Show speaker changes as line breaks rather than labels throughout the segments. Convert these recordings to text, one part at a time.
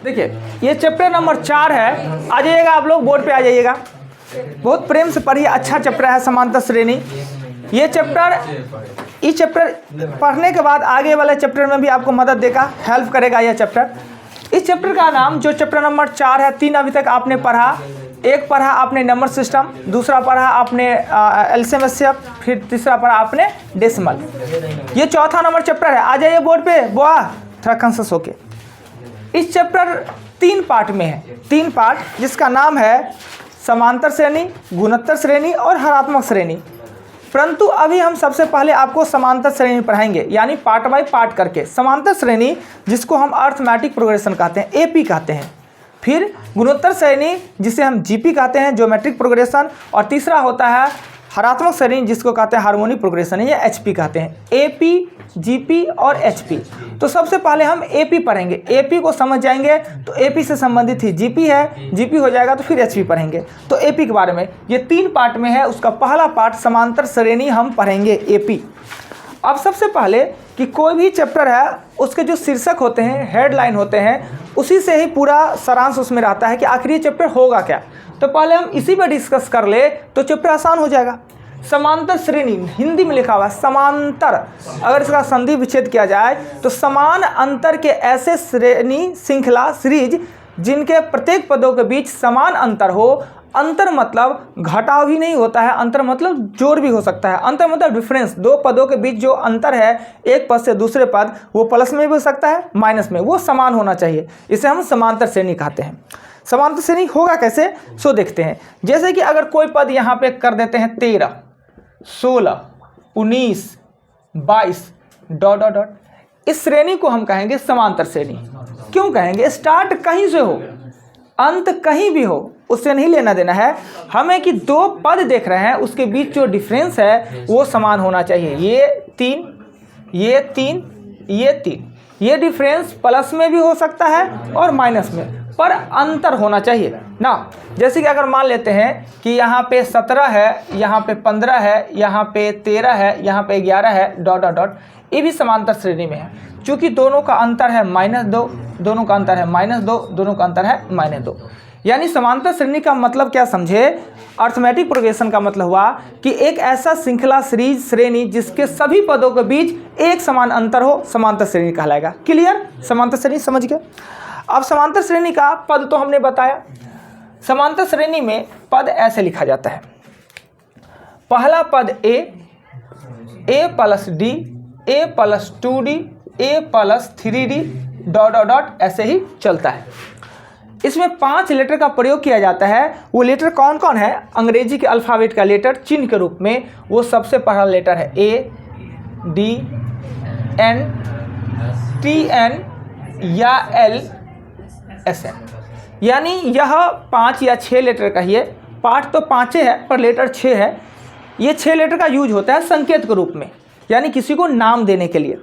देखिए ये chapter number 4 है। आ जाइएगा आप लोग, बोर्ड पे आ जाइएगा। बहुत प्रेम से पढ़िए, अच्छा चैप्टर है समांतर श्रेणी। ये चैप्टर पढ़ने के बाद आगे वाले चैप्टर में भी आपको मदद देगा, हेल्प करेगा यह चैप्टर। इस चैप्टर का नाम जो चैप्टर नंबर 4 है, 3 अभी तक आपने पढ़ा। एक पढ़ा आपने नंबर सिस्टम, दूसरा पढ़ा आपने एलसीएम एचसीएफ, फिर तीसरा पढ़ा आपने डेसिमल। ये चौथा नंबर चैप्टर है। आ जाइए बोर्ड पे बुआ, थोड़ा कॉन्शियस होके। इस चैप्टर 3 पार्ट में है, 3 पार्ट, जिसका नाम है समांतर श्रेणी, गुणोत्तर श्रेणी और हरात्मक श्रेणी। परंतु अभी हम सबसे पहले आपको समांतर श्रेणी पढ़ाएंगे, यानी पार्ट बाय पार्ट करके। समांतर श्रेणी जिसको हम अर्थमेटिक प्रोग्रेशन कहते हैं, एपी कहते हैं। फिर गुणोत्तर श्रेणी जिसे हम जीपी कहते हैं, ज्योमेट्रिक प्रोग्रेशन। और तीसरा होता है हरात्मक श्रेणी जिसको कहते हैं हार्मोनिक प्रोग्रेशन, या एचपी कहते हैं। एपी, जीपी और एचपी। तो सबसे पहले हम एपी पढ़ेंगे। एपी को समझ जाएंगे तो एपी से संबंधित ही जीपी है, जीपी हो जाएगा तो फिर एचपी पढ़ेंगे। तो एपी के बारे में ये 3 पार्ट में है। उसका पहला पार्ट समांतर श्रेणी हम पढ़ेंगे, एपी। अब सबसे पहले कि कोई भी चैप्टर है उसके जो शीर्षक होते हैं, हेडलाइन होते हैं, उसी से ही पूरा सारांश उसमें रहता है कि आखिर ये चैप्टर होगा क्या। तो पहले हम इसी पे डिस्कस कर ले तो चैप्टर आसान हो जाएगा। समांतर श्रेणी हिंदी में लिखा हुआ है समांतर, अगर इसका संधि विच्छेद किया जाए तो समान अंतर के ऐसे श्रेणी, श्रृंखला, सीरीज जिनके प्रत्येक पदों के बीच समान अंतर हो। अंतर मतलब घटाव ही नहीं होता है, अंतर मतलब जोड़ भी हो सकता है। अंतर मतलब डिफरेंस, 2 पदों के बीच जो अंतर है एक पद से दूसरे पद, वो प्लस में भी हो सकता है, माइनस में, वो समान होना चाहिए। इसे हम समांतर श्रेणी कहते हैं। समांतर श्रेणी होगा कैसे, सो देखते हैं। जैसे कि अगर कोई पद यहाँ पे कर देते हैं 13, 16, 19, 22 ... इस श्रेणी को हम कहेंगे समांतर श्रेणी। क्यों कहेंगे? स्टार्ट कहीं से हो, अंत कहीं भी हो, उससे नहीं लेना देना है हमें कि 2 पद देख रहे हैं, उसके बीच जो डिफरेंस है वो समान होना चाहिए। ये 3, ये 3, ये 3, ये डिफरेंस प्लस में भी हो सकता है और माइनस में, पर अंतर होना चाहिए ना। जैसे कि अगर मान लेते हैं कि यहाँ पे 17 है, यहाँ पे 15 है, यहाँ पे 13 है, यहाँ पे 11 है ... ये भी समांतर श्रेणी में है। चूँकि दोनों का अंतर है -2, दोनों का अंतर है -2, दोनों का अंतर है -2। यानी समांतर श्रेणी का मतलब क्या समझे? अर्थमेटिक प्रोग्रेशन का मतलब हुआ कि एक ऐसा श्रृंखला, सीरीज, श्रेणी जिसके सभी पदों के बीच एक समान अंतर हो, समांतर श्रेणी कहलाएगा। क्लियर? समांतर श्रेणी समझ गए। अब समांतर श्रेणी का पद तो हमने बताया। समांतर श्रेणी में पद ऐसे लिखा जाता है। पहला पद a + d, a + 2d, a + 3d ... ऐसे ही चलता है। इसमें 5 लेटर का प्रयोग किया जाता है। वो लेटर कौन कौन है? अंग्रेजी के अल्फ़ाबेट का लेटर चिन्ह के रूप में वो सबसे पहला लेटर है A, D, N, T, N या L, S, N। यानी यह 5 या 6 लेटर का ही है। पार्ट तो 5 है पर लेटर 6 है। ये 6 लेटर का यूज होता है संकेत के रूप में, यानी किसी को नाम देने के लिए।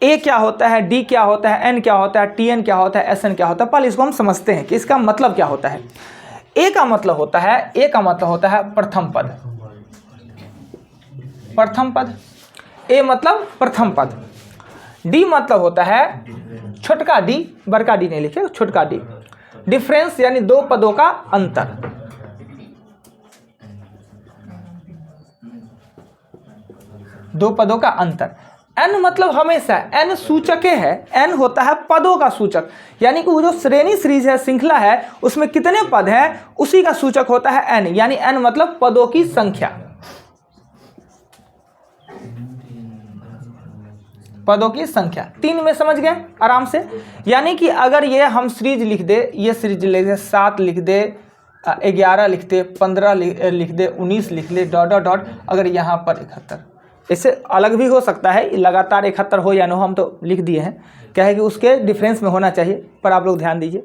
ए क्या होता है, डी क्या होता है, एन क्या होता है, टी एन क्या होता है, एस एन क्या होता है। पहले इसको हम समझते हैं कि इसका मतलब क्या होता है। ए का मतलब होता है प्रथम पद। प्रथम पद। ए मतलब प्रथम पद। डी मतलब होता है छोटका डी, बड़का डी नहीं लिखे, छोटका डी। डिफरेंस यानी 2 पदों का अंतर। दो पदों का अंतर। एन मतलब हमेशा, एन सूचक है। एन होता है पदों का सूचक, यानी कि वो जो श्रेणी, सीरीज है, श्रृंखला है, उसमें कितने पद हैं उसी का सूचक होता है एन। यानी एन मतलब पदों की संख्या। पदों की संख्या 3 में समझ गए आराम से। यानी कि अगर ये हम सीरीज लिख दे, ये सीरीज लिख दे, 7 लिख दे, 11 लिख दे, 15 लिख दे, 19 लिख दे ... अगर यहाँ पर 71, इससे अलग भी हो सकता है, लगातार 71 हो या न हो, हम तो लिख दिए हैं, क्या है कि उसके डिफरेंस में होना चाहिए, पर आप लोग ध्यान दीजिए।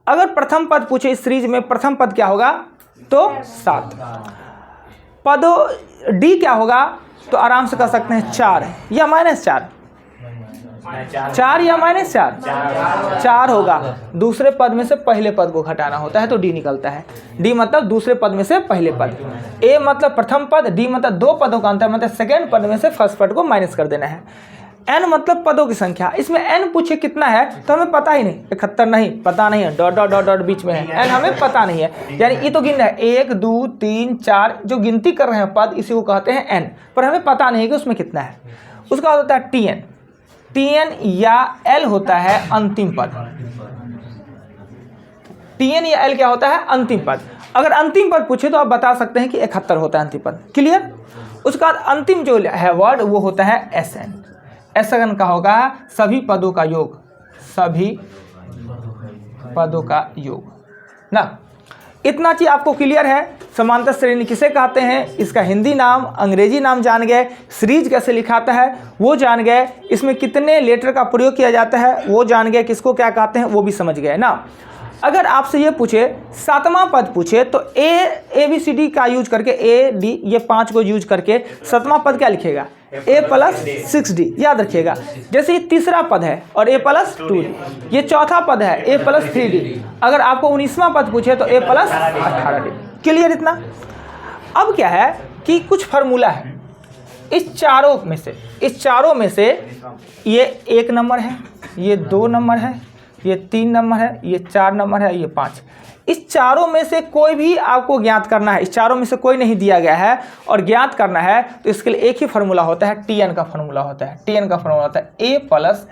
अगर प्रथम पद पूछे इस सीरीज में, प्रथम पद क्या होगा तो 7। पदों डी क्या होगा तो आराम से कह सकते हैं 4 या -4, 4 या -4, 4 होगा। दूसरे पद में से पहले पद को घटाना होता है तो डी निकलता है। डी मतलब दूसरे पद में से पहले पद। ए मतलब प्रथम पद, डी मतलब 2 पदों का अंतर, मतलब सेकेंड पद में से फर्स्ट पद को माइनस कर देना है। n मतलब पदों की संख्या। इसमें n पूछे कितना है तो हमें पता ही नहीं, 71 नहीं, पता नहीं है, डॉट डॉट डॉट डॉट बीच में है, n हमें पता नहीं है, यानी ये तो गिन रहा है 1 2 3 4, जो गिनती कर रहे हैं पद इसी को कहते हैं n, पर हमें पता नहीं कि उसमें कितना है। उसका होता है tn, tn या l होता है अंतिम पद। tn या l क्या होता है? अंतिम पद। अगर अंतिम पद पूछे तो आप बता सकते हैं कि 71 होता है अंतिम पद। क्लियर? उसका बाद अंतिम जो है वर्ड वो होता है Sn। Sn का होगा सभी पदों का योग, सभी पदों का योग ना। इतना चीज आपको क्लियर है। समांतर श्रेणी किसे कहते हैं, इसका हिंदी नाम, अंग्रेजी नाम जान गए, सीरीज कैसे लिखाता है वो जान गए, इसमें कितने लेटर का प्रयोग किया जाता है वो जान गए, किसको क्या कहते हैं वो भी समझ गए ना। अगर आपसे ये पूछे सातवां पद पूछे तो ए बी सी डी का यूज करके, ए डी ये 5 को यूज करके सातवां पद क्या लिखेगा? a प्लस 6d, याद रखिएगा। जैसे ये तीसरा पद है और a प्लस 2d, ये चौथा पद है a प्लस 3d। अगर आपको 19वां पद पूछे तो a प्लस 18d। क्लियर इतना? अब क्या है कि कुछ फार्मूला है इस चारों में से ये 1 नंबर है, ये 2 नंबर है, ये 3 नंबर है, ये 4 नंबर है, ये 5। इस चारों में से कोई भी आपको ज्ञात करना है, इस चारों में से कोई नहीं दिया गया है और ज्ञात करना है तो इसके लिए एक ही फार्मूला होता है, tn का फार्मूला होता है। tn का फार्मूला होता है a plus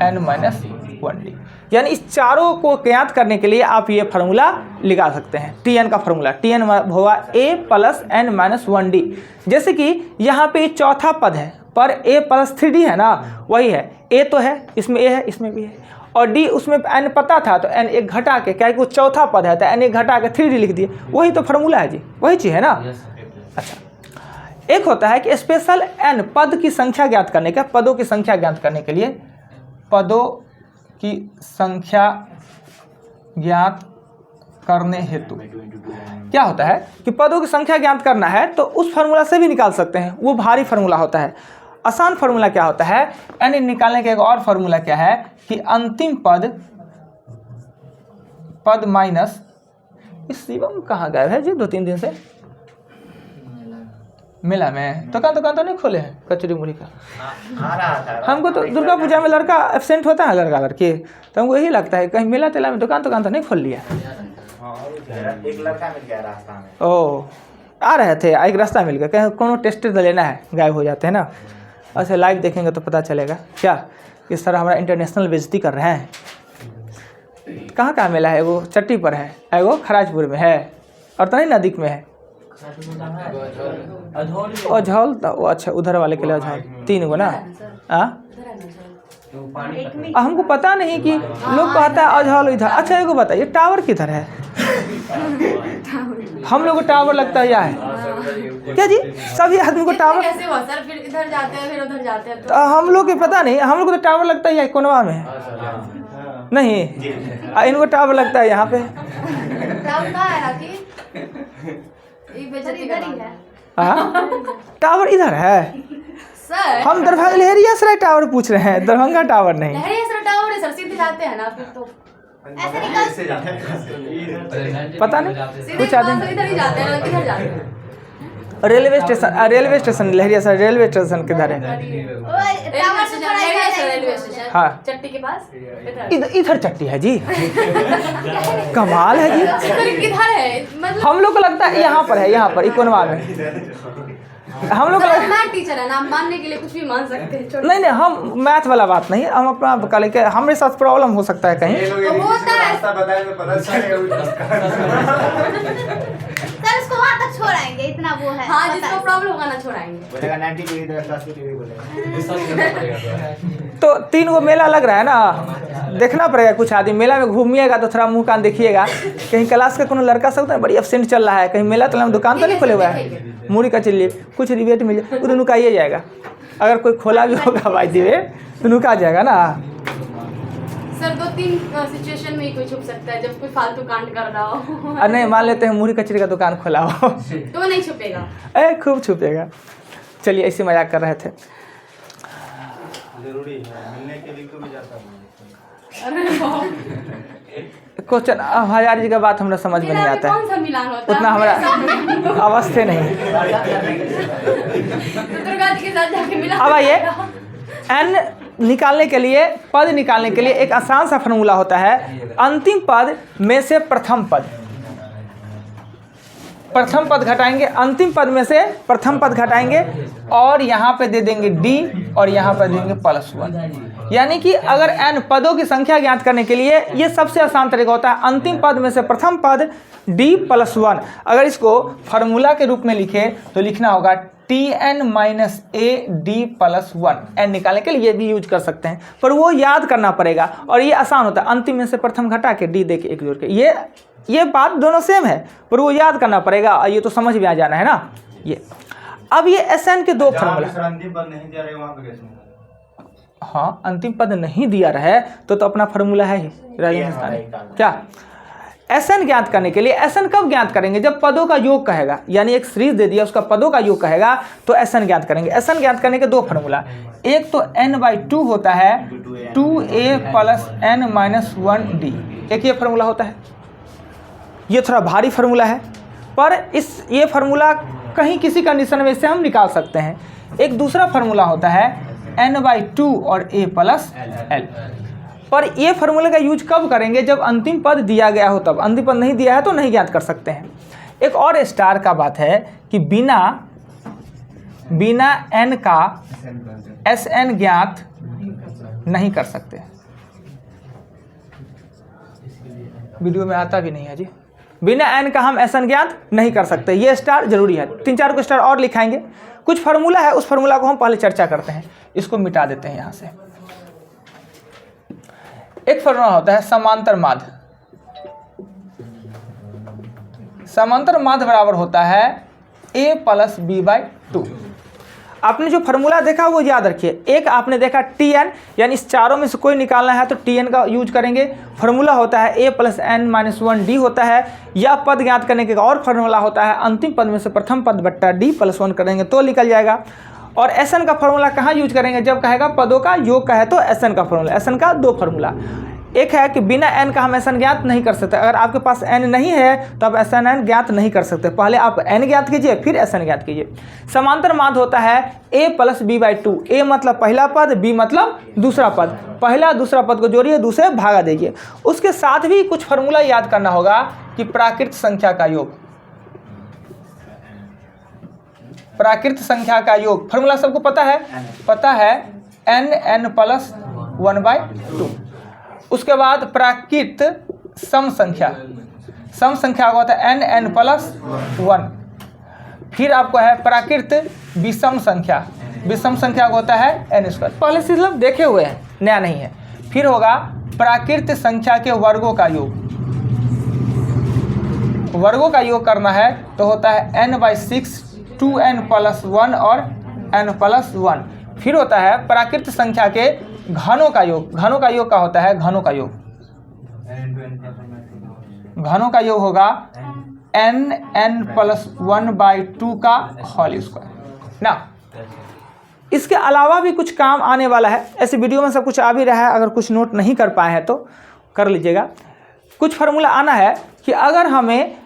n minus 1d। यानी इस चारों को ज्ञात करने के लिए आप ये फार्मूला लगा सकते हैं, tn का फार्मूला। tn होगा a plus n minus 1d। जैसे कि यहाँ पे चौथा पद है पर a प्लस 3d है ना, वही है, a तो है, इसमें a है, इसमें भी है, और d उसमें n पता था तो n एक घटा के, क्या वो चौथा पद है तो n एक घटा के 3d लिख दिए, वही तो फार्मूला है जी, वही चीज़ है ना। अच्छा, एक होता है कि स्पेशल n पद की संख्या ज्ञात करने का, पदों की संख्या ज्ञात करने के लिए, पदों की संख्या ज्ञात करने हेतु क्या होता है कि पदों की संख्या ज्ञात करना है तो उस फार्मूला से भी निकाल सकते हैं, वो भारी फार्मूला होता है। आसान फार्मूला क्या होता है, n निकालने का एक और फार्मूला क्या है कि अंतिम पद माइनस, इस शिवम कहाँ गए है जी 2-3 दिन से? मेला में दुकान तो नहीं खोले हैं कचौरी मुड़ी का। हमको तो दुर्गा पूजा में लड़का एब्सेंट होता है, लड़का लड़की, तो हमको यही लगता है कहीं मेला तेला में दुकान तो नहीं खोल लिया।
एक लड़का मिल गया रास्ता में,
ओ आ रहे थे, एक रास्ता मिल गया, कहीं कोनो टेस्ट लेना है, गायब हो जाते हैं ना। ऐसे लाइव देखेंगे तो पता चलेगा क्या इस तरह हमारा इंटरनेशनल बेइज्जती कर रहे हैं। कहाँ मेला है? वो चट्टी पर है, वो खराजपुर में है, और तो नहीं नदीक में है, अझौल। वो अच्छा उधर वाले के लिए अझौल 3 गो ना। हमको पता नहीं कि लोग कहता है अझौल इधर। अच्छा एगो बताइए टावर किधर है? हम लोग को टावर लगता है यहाँ है क्या जी? सभी आदमी को टावर
कैसे हुआ सर? फिर इधर जाते हैं फिर उधर जाते हैं तो
हम लोग को पता नहीं, हम लोग को तो टावर लगता है कोनवा में नहीं, इनको टावर लगता है यहाँ पे। टावर इधर है
सर। हम
दरभंगा लहरियासराय टावर पूछ रहे हैं, दरभंगा टावर नहीं।
लहरियासराय टावर है सर, सीधे जाते हैं ना फिर तो ऐसे निकल
पता नहीं कुछ आदमी
इधर ही जाते हैं, किधर जाते हैं?
Railway station Laheriasarai railway station किधर है?
रेलवे स्टेशन
हाँ
चट्टी के पास
इधर चट्टी है जी। कमाल है जी।
किधर है? मतलब
हम लोग को लगता है यहाँ पर है, यहाँ पर इकोनवा में। हम लोग
मैथ टीचर है ना, मानने के लिए कुछ भी मान सकते हैं।
नहीं हम मैथ वाला बात नहीं, हम अपना कल के हमारे साथ प्रॉब्लम हो सकता है कहीं।
सर उसको वहाँ तक छोड़ाएंगे, इतना वो है।
हाँ जिसको प्रॉब्लम होगा ना छोड़ाएंगे।
बोलेगा 90 डिग्री तो 180 डिग्री बोलेगा।
तो 3 गो मेला लग रहा है ना, देखना पड़ेगा। कुछ आदमी मेला में घूमिएगा तो थोड़ा मुंह कान देखिएगा, कहीं क्लास का कोनो लड़का सब तो बड़ी एब्सेंट चल रहा है, कहीं मेला तो दुकान तो नहीं खोले हुआ है, मुड़ी का चिल्ली कुछ रिबेट मिल जाए वो तो नुकाइए जाएगा। अगर कोई खोला भी होगा भाई दिवे तो नुका जाएगा ना।
सर 2-3 सिचुएशन में ही कोई छुप सकता है, जब कोई फालतू कांड कर रहा हो।
और नहीं मान लेते हैं मुड़ी कचरी का दुकान खोला हो
तो नहीं छुपेगा,
खूब छुपेगा। चलिए ऐसे मजाक कर रहे थे।
जरूरी है मिलने के लिए भी जाता हूँ।
क्वेश्चन हजार जी का बात हमरा समझ में नहीं आता है,
कौन सा मिलान होता है?
उतना हमारा अवस्था नहीं।
दुर्गा जी के साथ जाके मिला।
अब आइए n निकालने के लिए, पद निकालने के लिए एक आसान सा फार्मूला होता है, अंतिम पद में से प्रथम पद घटाएंगे, अंतिम पद में से प्रथम पद घटाएंगे और यहाँ पे दे देंगे d और यहाँ पे देंगे +1। यानी कि अगर n पदों की संख्या ज्ञात करने के लिए ये सबसे आसान तरीका होता है, अंतिम पद में से प्रथम पद d +1। अगर इसको फार्मूला के रूप में लिखे तो लिखना होगा Tn - a d +1। n निकालने के लिए भी यूज कर सकते हैं, पर वो याद करना पड़ेगा और ये आसान होता है, अंतिम में से प्रथम घटा के d दे के एक जोड़ के। ये बात दोनों सेम है, पर वो याद करना पड़ेगा, ये तो समझ में आ जाना है ना। ये अब ये Sn के दो फार्मूला,
अंतिम पद नहीं दिया रहे वहाँ पे कैसे होगा?
हाँ अंतिम पद नहीं दिया रहे तो अपना फार्मूला है ही राजस्थानी क्या। Sn ज्ञात करने के लिए, Sn कब ज्ञात करेंगे? जब पदों का योग कहेगा, यानी एक सीरीज दे दिया उसका पदों का योग कहेगा तो Sn ज्ञात करेंगे। Sn ज्ञात करने के दो फार्मूला, एक तो n/2 होता है 2a + n - 1d, एक ये फार्मूला होता है। ये थोड़ा भारी फार्मूला है, पर ये फार्मूला कहीं किसी कंडीशन में से हम निकाल सकते हैं। एक दूसरा फार्मूला होता है n/2 और a + l, पर ये फार्मूले का यूज कब करेंगे? जब अंतिम पद दिया गया हो तब। अंतिम पद नहीं दिया है तो नहीं ज्ञात कर सकते हैं। एक और स्टार का बात है कि बिना n का Sn ज्ञात नहीं कर सकते। वीडियो में आता भी नहीं है जी, बिना n का हम Sn ज्ञात नहीं कर सकते। ये स्टार जरूरी है। 3-4 को स्टार और लिखाएंगे। कुछ फार्मूला है, उस फार्मूला को हम पहले चर्चा करते हैं। इसको मिटा देते हैं यहाँ से। एक फार्मूला होता है समांतर माध्य। समांतर माध्य बराबर होता है a + b/2। आपने जो फार्मूला देखा वो याद रखिए। एक आपने देखा Tn, यानी इस चारों में से कोई निकालना है तो Tn का यूज करेंगे। फार्मूला होता है a + n - 1d होता है। या पद ज्ञात करने के और फार्मूला होता है अंतिम पद में से प्रथम पद बट्टा d + 1 करेंगे तो निकल जाएगा। और Sn का फार्मूला कहाँ यूज करेंगे? जब कहेगा पदों का योग का है तो Sn का फार्मूला। Sn का दो फार्मूला, एक है कि बिना n का हम Sn ज्ञात नहीं कर सकते। अगर आपके पास n नहीं है तो आप Sn ज्ञात नहीं कर सकते। पहले आप n ज्ञात कीजिए फिर Sn ज्ञात कीजिए। समांतर माध्य होता है a + b/2। a मतलब पहला पद, b मतलब दूसरा पद। पहला दूसरा पद को जोड़िए, दूसरे भागा दीजिए। उसके साथ भी कुछ फार्मूला याद करना होगा कि प्राकृत संख्या का योग, प्राकृत संख्या का योग फार्मूला सबको पता है n + 1/2। उसके बाद प्राकृत सम संख्या का होता है n + 1। फिर आपको है प्राकृत विषम संख्या का होता है n²। पहले से मतलब देखे हुए हैं, नया नहीं है। फिर होगा प्राकृत संख्या के वर्गों का योग। वर्गों का योग करना है तो होता है n/6, 2n + 1 और n + 1। फिर होता है प्राकृत संख्या के घनों का योग। घनों का योग का होता है घनों का योग होगा n + 1/2 का होल स्क्वायर ना। इसके अलावा भी कुछ काम आने वाला है। ऐसे वीडियो में सब कुछ आ भी रहा है, अगर कुछ नोट नहीं कर पाए हैं तो कर लीजिएगा। कुछ फार्मूला आना है कि अगर हमें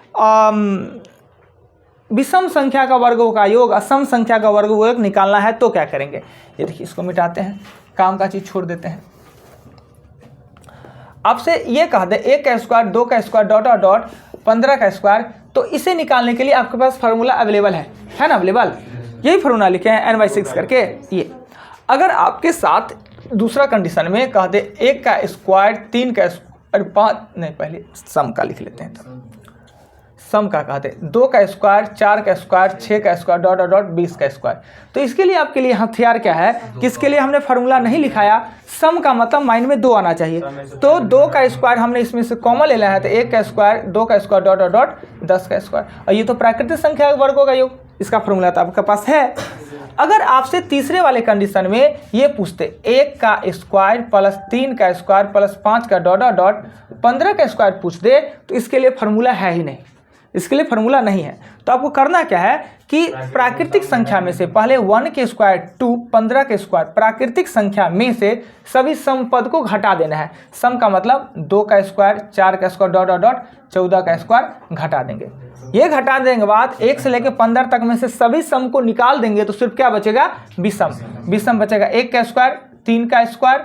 विषम संख्या का वर्गों का योग, असम संख्या का वर्गों का योग निकालना है तो क्या करेंगे? ये देखिए, इसको मिटाते हैं, काम का चीज़ छोड़ देते हैं। आपसे ये कह दे 1 का स्क्वायर, 2 का स्क्वायर, डॉट 15 का स्क्वायर, तो इसे निकालने के लिए आपके पास फार्मूला अवेलेबल है ना? अवेलेबल यही फार्मूला लिखे हैं n/6 करके। ये अगर आपके साथ दूसरा कंडीशन में कह दे 1 का स्क्वायर, 3 का स्क्वायर, 5 नहीं, पहले सम का लिख लेते हैं। तो सम का कहते 2 का स्क्वायर, 4 का स्क्वायर, 6 का स्क्वायर, डॉट 20 का स्क्वायर। तो इसके लिए आपके लिए हथियार क्या है कि इसके लिए हमने फार्मूला नहीं लिखाया। सम का मतलब माइंड में 2 आना चाहिए। तो 2 का स्क्वायर हमने इसमें से कॉमन ले लिया है, तो 1 का स्क्वायर, 2 का स्क्वायर, डॉट 10 का स्क्वायर। और ये तो प्राकृतिक संख्या वर्गों का योग, इसका फार्मूला तो आपके पास है। अगर आपसे तीसरे वाले कंडीशन में ये पूछते 1 का स्क्वायर प्लस 3 का स्क्वायर प्लस 5 का डॉट 15 का स्क्वायर पूछ दे, तो इसके लिए फार्मूला है ही नहीं, इसके लिए फार्मूला नहीं है। तो आपको करना क्या है कि प्राकृतिक संख्या में से पहले 1 के स्क्वायर टू 15 के स्क्वायर, प्राकृतिक संख्या में से सभी सम पद को घटा देना है। सम का मतलब 2 का स्क्वायर, 4 का स्क्वायर, डॉट 14 का स्क्वायर घटा देंगे। ये घटा देने के बाद 1 से लेकर 15 तक में से सभी सम को निकाल देंगे, तो सिर्फ क्या बचेगा? विषम। विषम बचेगा 1 का स्क्वायर, 3 का स्क्वायर,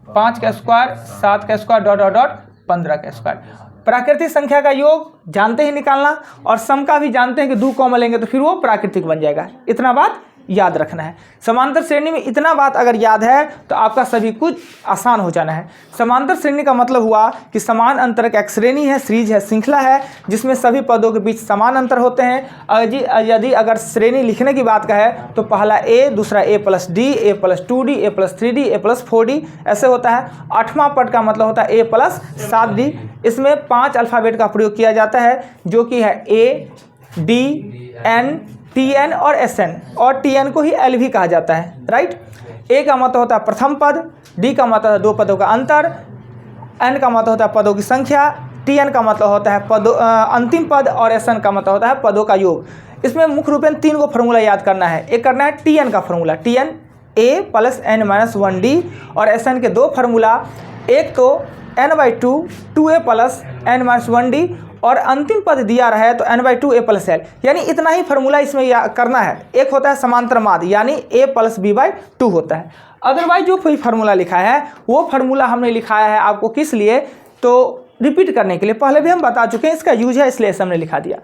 5 का स्क्वायर, 7 का स्क्वायर डॉट डॉट डॉट 15 का स्क्वायर। प्राकृतिक संख्या का योग जानते ही निकालना, और सम का भी जानते हैं कि 2 कॉमन लेंगे तो फिर वो प्राकृतिक बन जाएगा। इतना बात याद रखना है। समांतर श्रेणी में इतना बात अगर याद है तो आपका सभी कुछ आसान हो जाना है। समांतर श्रेणी का मतलब हुआ कि समान अंतर का एक श्रेणी है, सीरीज है, श्रृंखला है, जिसमें सभी पदों के बीच समान अंतर होते हैं। यदि अगर श्रेणी लिखने की बात कहे तो पहला ए, दूसरा ए प्लस डी, ए प्लस 2d, ए प्लस 3d, ए प्लस 4d ऐसे होता है। 8वां पद का मतलब होता है ए प्लस 7d। इसमें 5 अल्फ़ाबेट का प्रयोग किया जाता है, जो कि है ए, डी, एन, टी एन और एस एन, और टी एन को ही एल भी कहा जाता है, राइट। ए का मतलब होता है प्रथम पद, डी का मतलब है 2 पदों का अंतर, एन का मतलब होता है पदों की संख्या, टी एन का मतलब होता है अंतिम पद, और एस एन का मतलब होता है पदों का योग। इसमें मुख्य रूप में 3 को फार्मूला याद करना है। एक करना है टी एन का formula, T N A plus N minus 1d, और एस एन के 2 फार्मूला, एक तो n/2 2a plus n minus 1d, और अंतिम पद दिया रहा है तो n/2 a प्लस एल, यानी इतना ही फार्मूला इसमें करना है। एक होता है समांतर माध्य, यानी a प्लस b/2 होता है। अदरवाइज जो कोई फार्मूला लिखा है वो फार्मूला हमने लिखाया है आपको किस लिए, तो रिपीट करने के लिए। पहले भी हम बता चुके हैं इसका यूज है, इसलिए हमने लिखा दिया।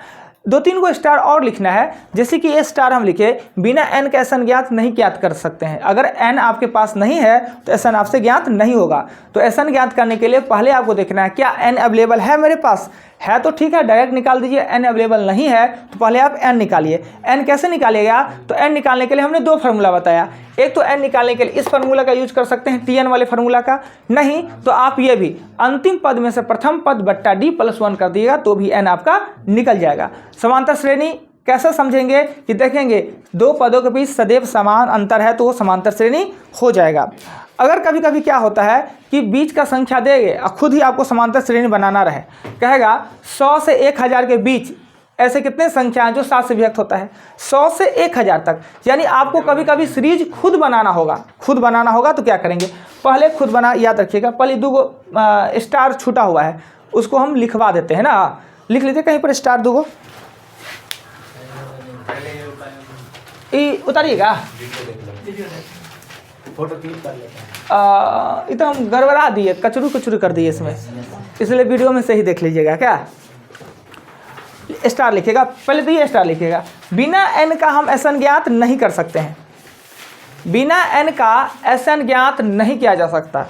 2-3 को स्टार और लिखना है, जैसे कि ए स्टार हम लिखे, बिना एन का एसन ज्ञात नहीं ज्ञात कर सकते हैं। अगर एन आपके पास नहीं है तो एसन आपसे ज्ञात नहीं होगा। तो एसन ज्ञात करने के लिए पहले आपको देखना है क्या एन अवेलेबल है मेरे पास, है तो ठीक है डायरेक्ट निकाल दीजिए। एन अवेलेबल नहीं है तो पहले आप एन निकालिए। एन कैसे निकालिएगा, तो एन निकालने के लिए हमने 2 फार्मूला बताया। एक तो एन निकालने के लिए इस फार्मूला का यूज कर सकते हैं, टी एन वाले फार्मूला का, नहीं तो आप ये भी अंतिम पद में से प्रथम पद बट्टा डी प्लस 1 कर दिएगा तो भी एन आपका निकल जाएगा। समांतर श्रेणी कैसे समझेंगे कि देखेंगे 2 पदों के बीच सदैव समान अंतर है तो वो समांतर श्रेणी हो जाएगा। अगर कभी कभी क्या होता है कि बीच का संख्या देंगे और खुद ही आपको समांतर श्रेणी बनाना रहे, कहेगा 100 से 1000 के बीच ऐसे कितने संख्या हैं जो 7 से विभक्त होता है, 100 से 1000 तक, यानी आपको कभी कभी सीरीज खुद बनाना होगा। खुद बनाना होगा तो क्या करेंगे, पहले खुद बना, याद रखिएगा, पहले 2 स्टार छूटा हुआ है उसको हम लिखवा देते हैं ना, लिख लेते कहीं पर स्टार 2 उतारिएगा,
फोटो क्लिक कर लेते हैं।
ये तो हम गड़बड़ा दिए, कचरू कर दिए इसमें, इसलिए वीडियो में से ही देख लीजिएगा। क्या स्टार लिखिएगा, पहले तो ये स्टार लिखिएगा। बिना एन का हम एसन ज्ञात नहीं कर सकते हैं, बिना एन का एसन ज्ञात नहीं किया जा सकता।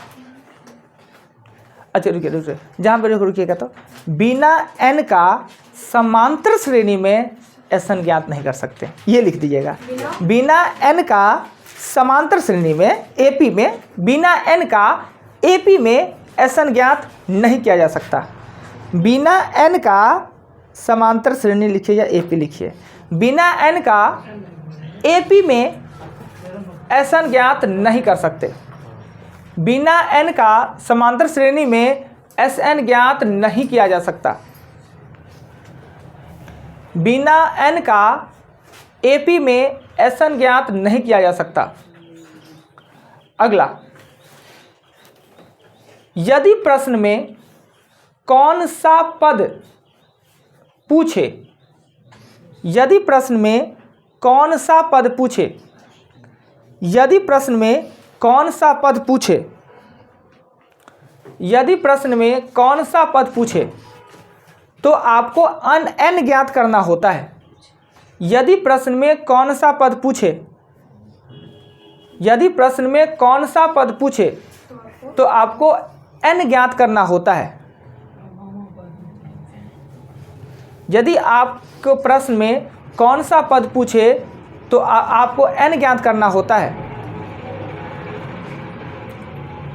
अच्छा रुकिए, जहाँ पर रुकिएगा, तो बिना एन का समांतर श्रेणी में एसन ज्ञात नहीं कर सकते, ये लिख दीजिएगा। बिना एन का समांतर श्रेणी में एपी में, बिना एन का एपी में एसन ज्ञात नहीं किया जा सकता। बिना एन का समांतर श्रेणी लिखिए या एपी लिखिए, बिना एन का एपी में एसन ज्ञात नहीं कर सकते। बिना एन का समांतर श्रेणी में एस एन ज्ञात नहीं किया जा सकता। बिना एन का एपी में एसन ज्ञात नहीं किया जा सकता। अगला, यदि प्रश्न में कौन सा पद पूछे, यदि प्रश्न में कौन सा पद पूछे, यदि प्रश्न में कौन सा पद पूछे, यदि प्रश्न में कौन सा पद पूछे तो आपको एन ज्ञात करना होता है। यदि प्रश्न में कौन सा पद पूछे, यदि प्रश्न में कौन सा पद पूछे तो आपको एन ज्ञात करना होता है। यदि आपको प्रश्न में कौन सा पद पूछे तो आपको एन ज्ञात करना होता है।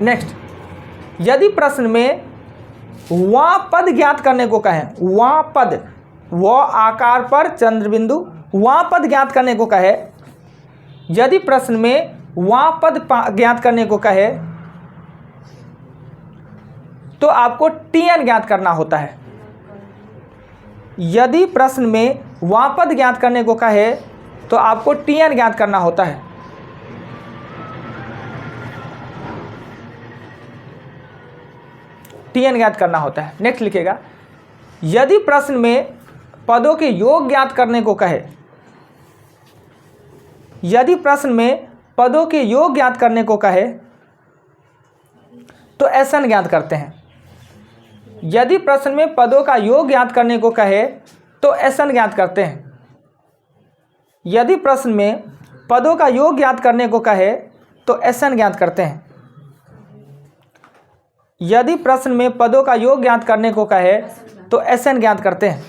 नेक्स्ट, यदि प्रश्न में वह पद ज्ञात करने को कहें, वह पद, वह आकार पर चंद्र बिंदु, वह पद ज्ञात करने को कहे, यदि प्रश्न में वह पद ज्ञात करने को कहे तो आपको टी एन ज्ञात करना होता है। यदि प्रश्न में वह पद ज्ञात करने को कहे तो आपको टी एन ज्ञात करना होता है। टी एन ज्ञात करना होता है। नेक्स्ट लिखिएगा, यदि प्रश्न में पदों के योग ज्ञात करने को कहे, यदि प्रश्न में पदों के योग ज्ञात करने को कहे तो SN ज्ञात करते हैं। यदि प्रश्न में पदों का योग ज्ञात करने को कहे तो SN ज्ञात करते हैं। यदि प्रश्न में पदों का योग ज्ञात करने को कहे तो SN ज्ञात करते हैं। यदि प्रश्न में पदों का योग ज्ञात करने को कहे तो SN ज्ञात करते हैं।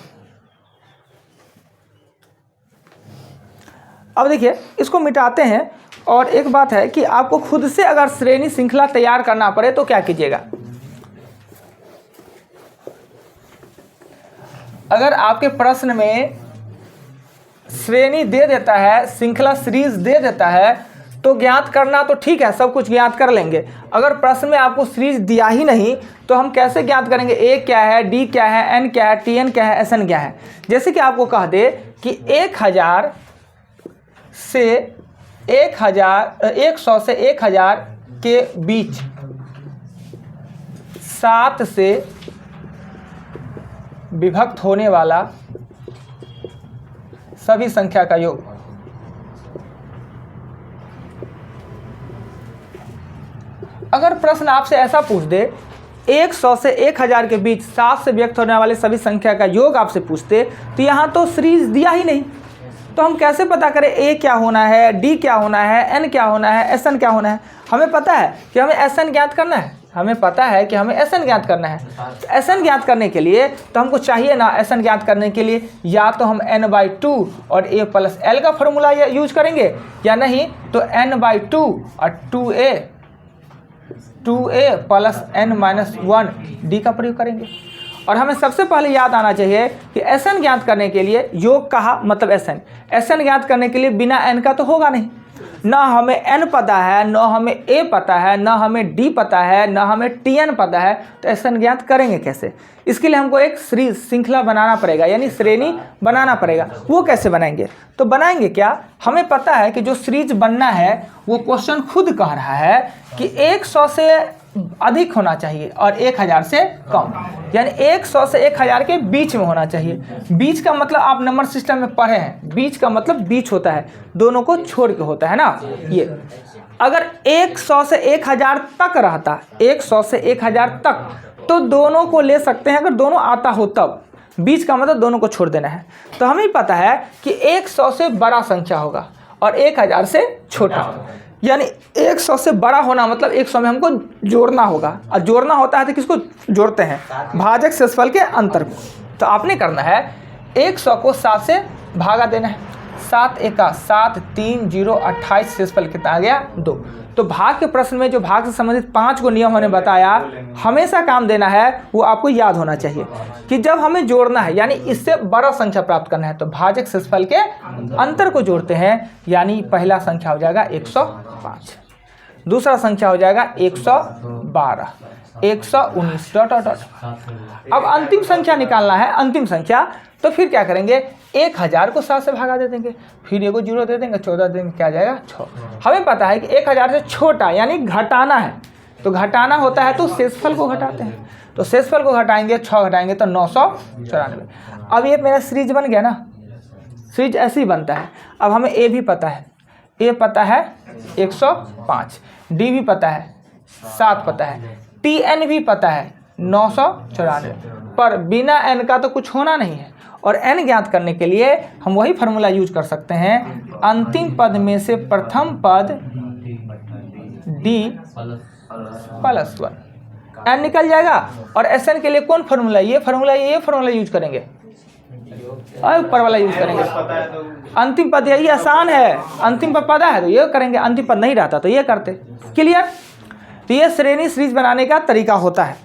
अब देखिए इसको मिटाते हैं। और एक बात है कि आपको खुद से अगर श्रेणी श्रृंखला तैयार करना पड़े तो क्या कीजिएगा। अगर आपके प्रश्न में श्रेणी दे देता है, श्रृंखला सीरीज दे देता है, तो ज्ञात करना तो ठीक है, सब कुछ ज्ञात कर लेंगे। अगर प्रश्न में आपको सीरीज दिया ही नहीं तो हम कैसे ज्ञात करेंगे ए क्या है, डी क्या है, एन क्या है, TN क्या है, SN क्या है। जैसे कि आपको कह दे कि 100 से 1000 के बीच 7 से विभक्त होने वाला सभी संख्या का योग। अगर प्रश्न आपसे ऐसा पूछ दे 100 से 1000 के बीच 7 से व्यक्त होने वाले सभी संख्या का योग आपसे पूछते, तो यहाँ तो सीरीज दिया ही नहीं, तो हम कैसे पता करें ए क्या होना है, डी क्या होना है, एन क्या होना है, SN क्या होना है। हमें पता है कि हमें SN ज्ञात करना है, हमें पता है कि हमें SN ज्ञात करना है। तो SN ज्ञात करने के लिए तो हमको चाहिए ना, SN ज्ञात करने के लिए या तो हम n/2 और a + l का फॉर्मूला यूज करेंगे, या नहीं तो n/2 और 2a + n-1 d का प्रयोग करेंगे। और हमें सबसे पहले याद आना चाहिए कि SN ज्ञात करने के लिए योग कहा मतलब SN ज्ञात करने के लिए बिना n का तो होगा नहीं। ना हमें n पता है, ना हमें a पता है, ना हमें d पता है, ना हमें TN पता है, तो SN ज्ञात करेंगे कैसे। इसके लिए हमको एक श्रृंखला बनाना पड़ेगा, यानी श्रेणी बनाना पड़ेगा। वो कैसे बनाएंगे, तो बनाएंगे क्या, हमें पता है कि जो सीरीज बनना है वो क्वेश्चन खुद कह रहा है कि 100 से अधिक होना चाहिए और 1000 से कम, यानी 100 से 1000 के बीच में होना चाहिए। बीच का मतलब आप नंबर सिस्टम में पढ़े हैं, बीच का मतलब बीच होता है, दोनों को छोड़ के होता है ना। ये अगर 100 से 1000 तक रहता, 100 से 1000 तक, तो दोनों को ले सकते हैं अगर दोनों आता हो तब। बीच का मतलब दोनों को छोड़ देना है। तो हमें पता है कि 100 से बड़ा संख्या होगा और 1000 से छोटा, यानी 100 से बड़ा होना मतलब 100 में हमको जोड़ना होगा, और जोड़ना होता है तो किसको जोड़ते हैं, भाजक शेषफल के अंतर को। तो आपने करना है 100 को 7 से भागा देना है, 7 एका 7, 3 0 28, शेषफल कितना आ गया 2। तो भाग के प्रश्न में जो भाग से संबंधित 5 को नियम हमने बताया, हमेशा काम देना है, वो आपको याद होना चाहिए कि जब हमें जोड़ना है यानी इससे बड़ा संख्या प्राप्त करना है तो भाजक शेषफल के अंतर को जोड़ते हैं, यानी पहला संख्या हो जाएगा 105, दूसरा संख्या हो जाएगा 112, 119 डॉट डॉट डॉट। अब अंतिम संख्या निकालना है, अंतिम संख्या, तो फिर क्या करेंगे 1000 को 7 से भागा दे देंगे, फिर एगो 0 दे देंगे, 14 दे देंगे, क्या आ जाएगा 6। हमें पता है कि 1000 से छोटा यानी घटाना है, तो घटाना होता है तो शेषफल को घटाते हैं, तो शेषफल को घटाएंगे, 6 घटाएंगे तो 994। अब ये मेरा सीरीज बन गया ना, सीरीज ऐसे ही बनता है। अब हमें ए भी पता है, ए पता है 105, डी भी पता है 7 पता है, TN भी पता है 994, पर बिना n का तो कुछ होना नहीं है। और n ज्ञात करने के लिए हम वही फार्मूला यूज कर सकते हैं, अंतिम पद में से प्रथम पद d + 1, n निकल जाएगा। और SN के लिए कौन फार्मूला, ये फार्मूला यूज करेंगे, और ऊपर वाला यूज करेंगे। अंतिम पद यही आसान है, अंतिम पद पता है तो ये करेंगे, अंतिम पद नहीं रहता तो ये करते। क्लियर। तो ये श्रेणी सीरीज बनाने का तरीका होता है।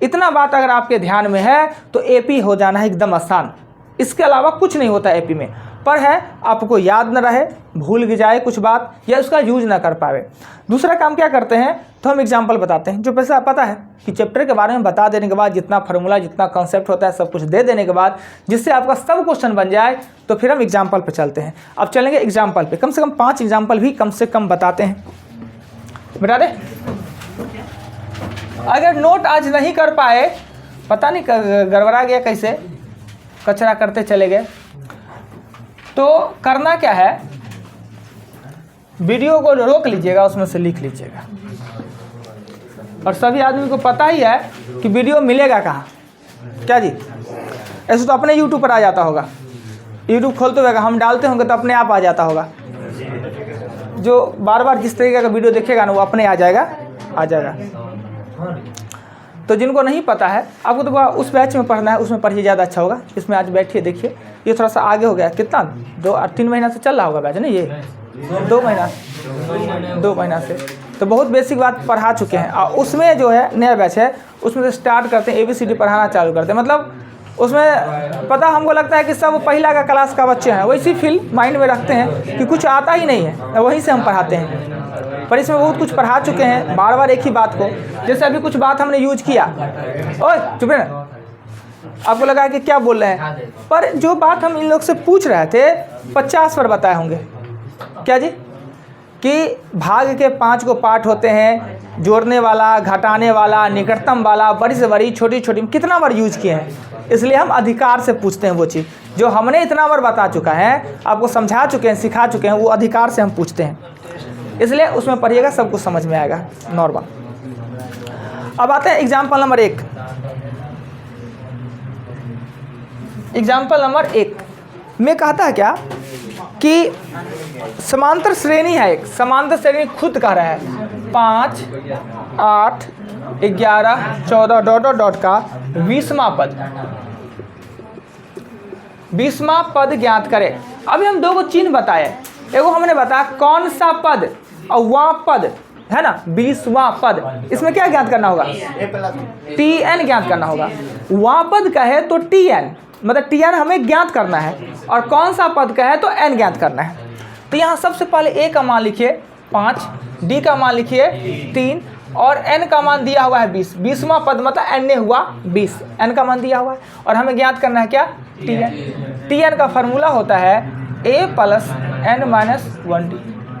इतना बात अगर आपके ध्यान में है तो AP हो जाना है एकदम आसान, इसके अलावा कुछ नहीं होता AP में। पर है आपको याद न रहे, भूल जाए कुछ बात, या उसका यूज ना कर पावे। दूसरा काम क्या करते हैं, तो हम एग्जाम्पल बताते हैं। जो पैसा पता है कि चैप्टर के बारे में बता देने के बाद, जितना फार्मूला जितना कॉन्सेप्ट होता है सब कुछ दे देने के बाद, जिससे आपका सब क्वेश्चन बन जाए, तो फिर हम एग्जाम्पल पे चलते हैं। अब चलेंगे एग्जाम्पल पे, कम से कम 5 एग्जाम्पल भी कम से कम बताते हैं। बता दे, अगर नोट आज नहीं कर पाए, पता नहीं गड़बड़ा गया कैसे, कचरा करते चले गए, तो करना क्या है, वीडियो को रोक लीजिएगा, उसमें से लिख लीजिएगा। और सभी आदमी को पता ही है कि वीडियो मिलेगा कहाँ, क्या जी? ऐसे तो अपने यूट्यूब पर आ जाता होगा, यूट्यूब खोलते हुए हम डालते होंगे तो अपने आप आ जाता होगा। जो बार बार जिस तरीके का वीडियो देखेगा ना वो अपने आ जाएगा। तो जिनको नहीं पता है, आपको तो उस बैच में पढ़ना है, उसमें पढ़िए, ज़्यादा अच्छा होगा। इसमें आज बैठिए, देखिए ये थोड़ा सा आगे हो गया। कितना 2-3 महीना से चल रहा होगा बैच, नहीं ये 2 महीना से तो बहुत बेसिक बात पढ़ा चुके हैं। और उसमें जो है नया बैच है, उसमें से स्टार्ट करते हैं, ABCD पढ़ाना चालू करते हैं। मतलब उसमें पता हमको लगता है कि सब पहला का क्लास का बच्चे हैं, वैसी फील माइंड में रखते हैं कि कुछ आता ही नहीं है, वहीं से हम पढ़ाते हैं। पर इसमें बहुत कुछ पढ़ा चुके हैं, बार बार एक ही बात को। जैसे अभी कुछ बात हमने यूज किया, ओए चुप रहे ना, आपको लगा कि क्या बोल रहे हैं, पर जो बात हम इन लोग से पूछ रहे थे 50 बार बताए होंगे, क्या जी? कि भाग के 5 को पार्ट होते हैं, जोड़ने वाला, घटाने वाला, निकटतम वाला, बड़ी से बड़ी, छोटी छोटी, कितना बार यूज किए हैं। इसलिए हम अधिकार से पूछते हैं वो चीज़ जो हमने इतना बार बता चुका है, आपको समझा चुके हैं, सिखा चुके हैं, वो अधिकार से हम पूछते हैं। इसलिए उसमें पढ़िएगा, सब कुछ समझ में आएगा, नॉर्मल। अब आते हैं एग्जाम्पल नंबर 1। एग्जाम्पल नंबर 1 में कहता है क्या कि समांतर श्रेणी है, एक समांतर श्रेणी खुद कह रहा है 5, 8, 11, 14 डॉट का 20वां पद ज्ञात करे। अभी हम 2 को चिन्ह बताए, एगो हमने बताया कौन सा पद और वह पद है ना, 20वां पद। इसमें क्या ज्ञात करना होगा? TN ज्ञात करना होगा। वह पद कहे तो TN, मतलब TN हमें ज्ञात करना है, और कौन सा पद कहे तो N ज्ञात करना है। तो यहाँ सबसे पहले A का मान लिखिए 5, D का मान लिखिए 3, और N का मान दिया हुआ है 20। 20वां पद मतलब N ने हुआ 20, N का मान दिया हुआ है, और हमें ज्ञात करना है क्या? TN। TN का फार्मूला होता है A + N - 1D।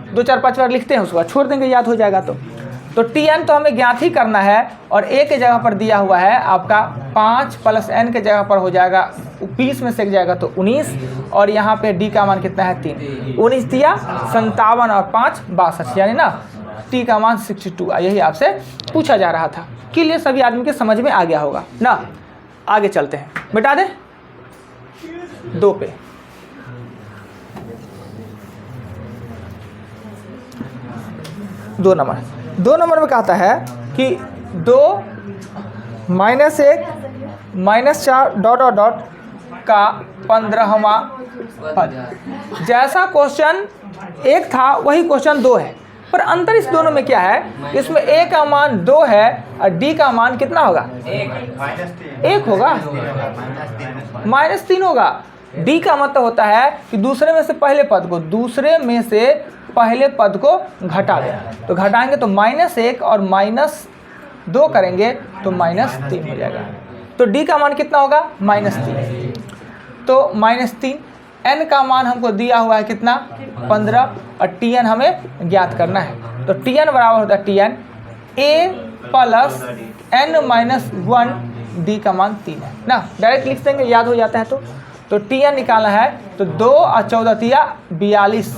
2, 4, 5 बार लिखते हैं, उसको छोड़ देंगे, याद हो जाएगा। तो TN तो हमें ज्ञात ही करना है, और A के जगह पर दिया हुआ है आपका 5 + N के जगह पर हो जाएगा 20 में से एक जाएगा तो 19, और यहाँ पे D का मान कितना है? 3। 19 दिया 57 और 5 62, यानी ना T का मान 62। यही आपसे पूछा जा रहा था। क्लियर? सभी आदमी के समझ में आ गया होगा ना। आगे चलते हैं, मिटा दे 2 पे। दो नंबर में कहता है कि 2 - 1 - 4 डॉट का 15वां पद। जैसा क्वेश्चन 1 था वही क्वेश्चन 2 है, पर अंतर इस दोनों में क्या है? इसमें A का मान 2 है और D का मान कितना होगा? 1 होगा, -3 होगा। D का मतलब होता है कि दूसरे में से पहले पद को घटा दें। तो घटाएंगे तो -1 और -2 करेंगे तो -3 हो जाएगा। तो D का मान कितना होगा? -3। तो -3। N का मान हमको दिया हुआ है कितना? 15, और TN हमें ज्ञात करना है। तो TN बराबर होता है TN A + N - 1, D का मान 3 है ना। डायरेक्ट लिख देंगे, याद हो जाता है। तो TN निकालना है तो 2 और 14 तिया 42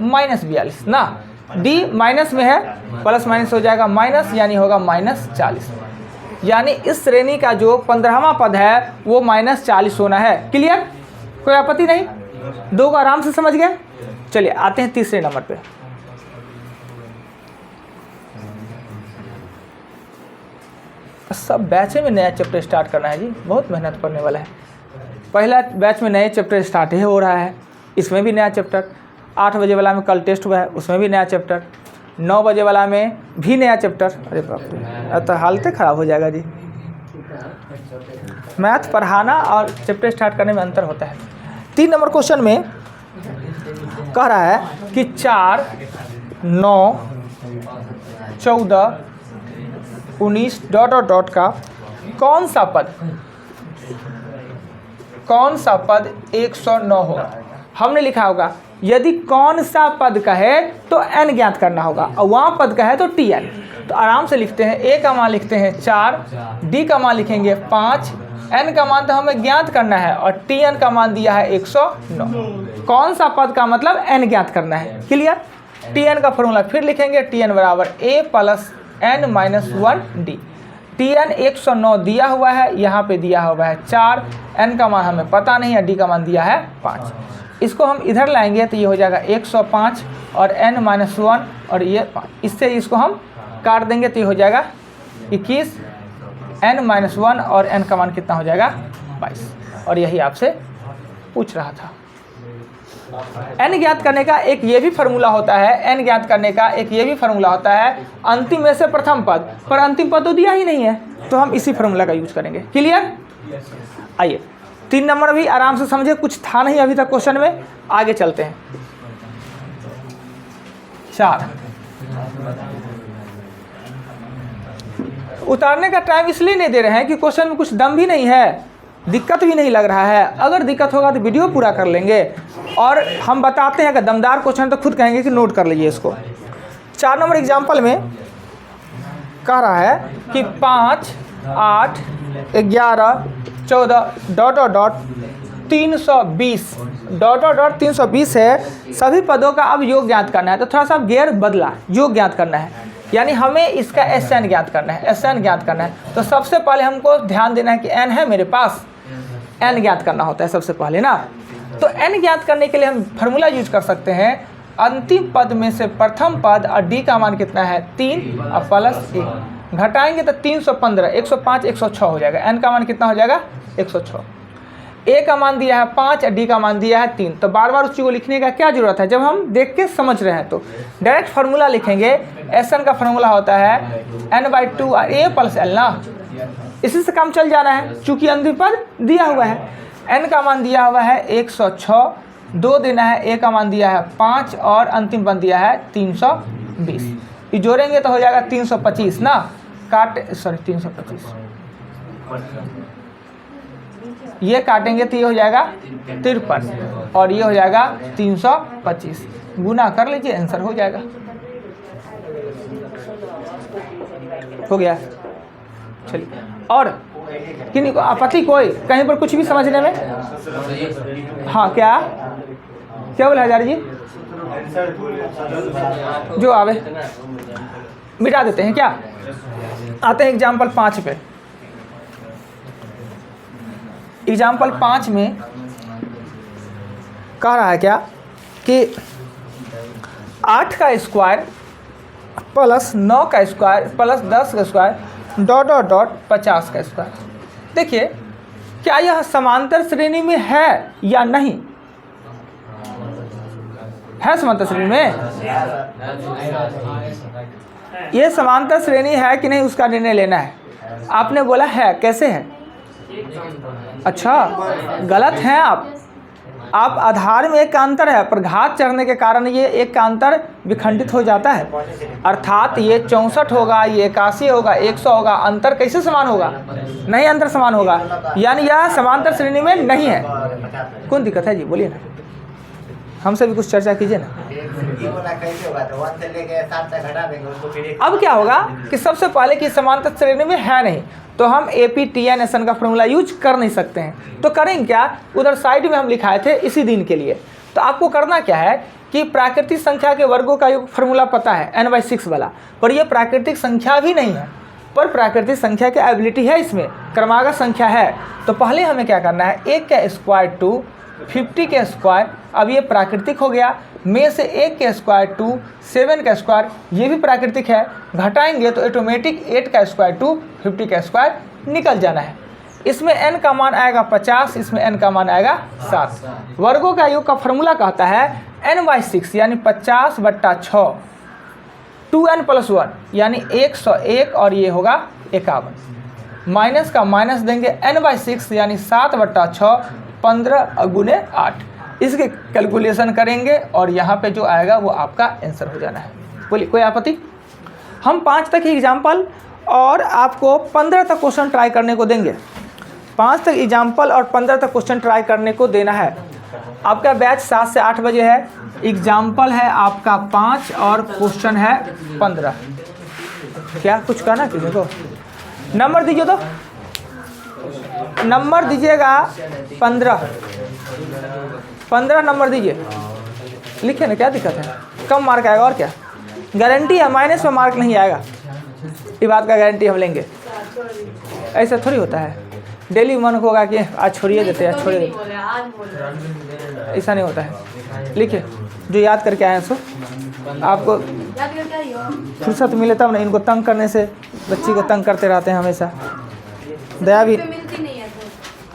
-42 ना। D माइनस में है, प्लस माइनस हो जाएगा माइनस, यानी होगा -40। यानी इस श्रेणी का जो 15वां पद है वो -40 होना है। क्लियर? कोई आपत्ति नहीं? 2 को आराम से समझ गए। चलिए आते हैं तीसरे नंबर पे। सब बैच में नया चैप्टर स्टार्ट करना है जी, बहुत मेहनत करने वाला है। पहला बैच में नए चैप्टर स्टार्ट ही हो रहा है, इसमें भी नया चैप्टर। 8 बजे वाला में कल टेस्ट हुआ है, उसमें भी नया चैप्टर। 9 बजे वाला में भी नया चैप्टर। अरे बाप रे, तो हालत ख़राब हो जाएगा जी। मैथ पढ़ाना और चैप्टर स्टार्ट करने में अंतर होता है। 3 नंबर क्वेश्चन में कह रहा है कि 4, 9, 14, 19 डॉट का कौन सा पद 109 होगा। हमने लिखा होगा यदि कौन सा पद कहे तो n ज्ञात करना होगा, और वहाँ पद कहे तो Tn। तो आराम से लिखते हैं, a का मान लिखते हैं 4, d का मान लिखेंगे 5, n का मान तो हमें ज्ञात करना है, और Tn का मान दिया है 109। कौन सा पद का मतलब n ज्ञात करना है। क्लियर। Tn का फॉर्मूला फिर लिखेंगे, Tn बराबर a plus n minus 1d। Tn 109 दिया हुआ है, यहाँ पे दिया हुआ है 4, n का मान हमें पता नहीं है, d का मान दिया है 5। इसको हम इधर लाएंगे तो ये हो जाएगा 105 और n माइनस 1 और ये 5। इससे इसको हम काट देंगे तो ये हो जाएगा 21, n माइनस 1 और n का मान कितना हो जाएगा 22। और यही आपसे पूछ रहा था। n ज्ञात करने का एक ये भी फार्मूला होता है, n ज्ञात करने का एक ये भी फार्मूला होता है, अंतिम में से प्रथम पद, पर अंतिम पद तो दिया ही नहीं है, तो हम इसी फार्मूला का यूज करेंगे। क्लियर। आइए 3 नंबर भी आराम से समझे, कुछ था नहीं अभी तक क्वेश्चन में, आगे चलते हैं। 4 उतारने का टाइम इसलिए नहीं दे रहे हैं कि क्वेश्चन में कुछ दम भी नहीं है, दिक्कत भी नहीं लग रहा है। अगर दिक्कत होगा तो वीडियो पूरा कर लेंगे, और हम बताते हैं अगर दमदार क्वेश्चन तो खुद कहेंगे कि नोट कर लीजिए इसको। 4 नंबर एग्जाम्पल में कह रहा है कि 5, 8, 11, 14 dot dot dot 320 dot dot dot 320 है। सभी पदों का अब योग ज्ञात करना है, तो थोड़ा सा गेयर बदला, योग ज्ञात करना है, यानी हमें इसका SN ज्ञात करना है, SN ज्ञात करना है। तो सबसे पहले हमको ध्यान देना है कि n है मेरे पास, n ज्ञात करना होता है सबसे पहले ना। तो n ज्ञात करने के लिए हम फार्मूला यूज कर सकते हैं, अंतिम पद में से प्रथम पद और d का मान कितना है 3 और प्लस 1 घटाएंगे तो 315, 105, 106 हो जाएगा। n का मान कितना हो जाएगा 106। a का मान दिया है 5 और d का मान दिया है 3। तो बार बार उस चीज़ को लिखने का क्या जरूरत है, जब हम देख के समझ रहे हैं तो डायरेक्ट फार्मूला लिखेंगे। SN का फार्मूला होता है n/2 और a प्लस l ना, इसी से काम चल जाना है, चूंकि अंतिम पद दिया हुआ है। n का मान दिया हुआ है 106, 2 देना है, a का मान दिया है 5 और अंतिम पद दिया है 320। ये जोड़ेंगे तो हो जाएगा 325 ना, काट सॉरी 325, ये काटेंगे तो ये हो जाएगा 53 और ये हो जाएगा 325। गुना कर लीजिए, आंसर हो जाएगा। हो गया। चलिए, और किन्हीं को आपत्ति कोई कहीं पर कुछ भी समझने में? हाँ, क्या बोला हजारी जी? जो आवे मिटा देते हैं क्या? आते हैं एग्जाम्पल 5 पे। एग्जाम्पल 5 में कह रहा है क्या कि 8 का स्क्वायर प्लस 9 का स्क्वायर प्लस 10 का स्क्वायर डॉट डॉट डॉट 50 का स्क्वायर। देखिए, क्या यह समांतर श्रेणी में है या नहीं? है समांतर श्रेणी में? ये समांतर श्रेणी है कि नहीं उसका निर्णय लेना है। आपने बोला है, कैसे है? अच्छा, गलत हैं आप आधार में एक का अंतर है, पर घात चढ़ने के कारण ये एक का अंतर विखंडित हो जाता है। अर्थात ये 64 होगा, ये 81 होगा, 100 होगा, अंतर कैसे समान होगा? नहीं, अंतर समान होगा, यानी यह समांतर श्रेणी में नहीं है। कौन दिक्कत है जी, बोलिए ना, हमसे भी कुछ चर्चा कीजिए ना। अब क्या होगा कि सबसे पहले कि समांतर श्रेणी में है नहीं, तो हम APTN का फॉर्मूला यूज कर नहीं सकते हैं। तो करेंगे क्या, उधर साइड में हम लिखाए थे इसी दिन के लिए। तो आपको करना क्या है कि प्राकृतिक संख्या के वर्गों का फॉर्मूला पता है n/6 वाला, पर यह प्राकृतिक संख्या भी नहीं है, पर प्राकृतिक संख्या की एबिलिटी है, इसमें क्रमागत संख्या है। तो पहले हमें क्या करना है, 1 का स्क्वायर 2, 50 के स्क्वायर, अब ये प्राकृतिक हो गया, में से 1 के स्क्वायर 2, 7 का स्क्वायर, ये भी प्राकृतिक है, घटाएंगे तो ऑटोमेटिक 8 का स्क्वायर 2, 50 का स्क्वायर निकल जाना है। इसमें n का मान आएगा 50, इसमें n का मान आएगा 7। वर्गों का योग का फॉर्मूला कहता है n/6 यानी 50/6, 2n + 1 यानी 101 और ये होगा 51। माइनस का माइनस देंगे, n/6 यानी 7/6, 15 गुने 8। इसके कैलकुलेशन करेंगे और यहाँ पे जो आएगा वो आपका आंसर हो जाना है। बोलिए, कोई आपत्ति? हम 5 तक ही एग्जाम्पल और आपको 15 तक क्वेश्चन ट्राई करने को देंगे। 5 तक एग्जाम्पल और 15 तक क्वेश्चन ट्राई करने को देना है। आपका बैच 7 से 8 बजे है। एग्जाम्पल है आपका 5 और क्वेश्चन है 15। क्या कुछ कहना किसी को? नंबर दीजिए तो, नंबर दीजिएगा 15 नंबर दीजिए। लिखे ना, क्या दिक्कत है? कम मार्क आएगा और क्या, गारंटी है, माइनस में मार्क नहीं आएगा, ये बात का गारंटी हम लेंगे। ऐसा थोड़ी होता है, डेली मन होगा कि आज छोड़िए देते हैं, छोड़िए देते, ऐसा नहीं होता है। लिखिए, जो याद करके आए हैं सो आपको फुर्सत मिले तब ना। इनको तंग करने से, बच्ची को तंग करते रहते हैं हमेशा। दया भी
मिलती नहीं है